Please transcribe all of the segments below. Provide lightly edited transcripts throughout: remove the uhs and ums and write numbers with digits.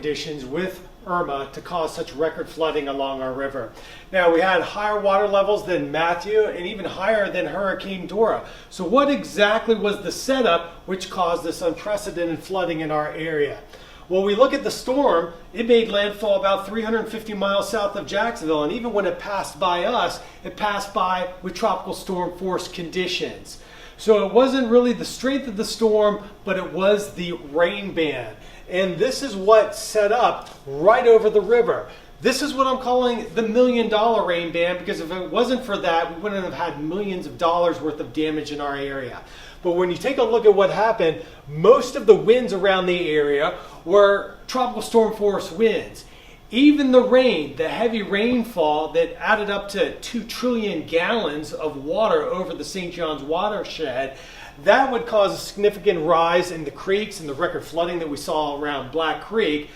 conditions with Irma to cause such record flooding along our river. Now, we had higher water levels than Matthew and even higher than Hurricane Dora. So what exactly was the setup which caused this unprecedented flooding in our area? Well, we look at the storm, it made landfall about 350 miles south of Jacksonville, and even when it passed by us, it passed by with tropical storm force conditions. So it wasn't really the strength of the storm, but it was the rain band. And this is what set up right over the river. This is what I'm calling the $1 million rain band, because if it wasn't for that, we wouldn't have had millions of dollars worth of damage in our area. But when you take a look at what happened, most of the winds around the area were tropical storm force winds. Even the rain, the heavy rainfall that added up to 2 trillion gallons of water over the St. John's watershed, that would cause a significant rise in the creeks and the record flooding that we saw around Black Creek.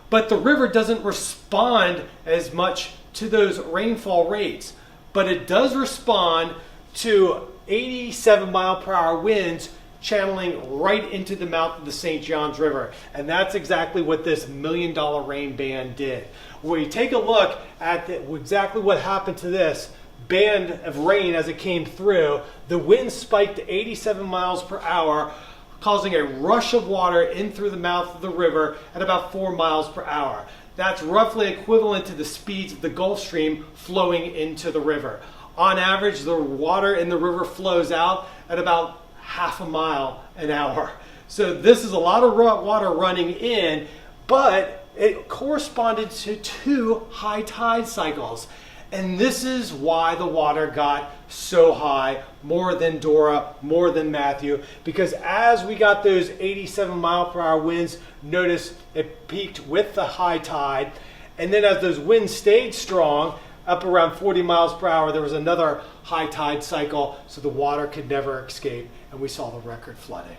But the river doesn't respond as much to those rainfall rates. But it does respond to 87 mile per hour winds channeling right into the mouth of the St. John's River. And that's exactly what this $1 million rain band did. When you take a look at exactly what happened to this band of rain as it came through, the wind spiked to 87 miles per hour, causing a rush of water in through the mouth of the river at about 4 miles per hour. That's roughly equivalent to the speeds of the Gulf Stream flowing into the river. On average, the water in the river flows out at about half a mile an hour. So this is a lot of water running in, but it corresponded to 2 high tide cycles. And this is why the water got so high, more than Dora, more than Matthew, because as we got those 87 mile per hour winds, notice it peaked with the high tide. And then as those winds stayed strong, up around 40 miles per hour, there was another high tide cycle, so the water could never escape, and we saw the record flooding.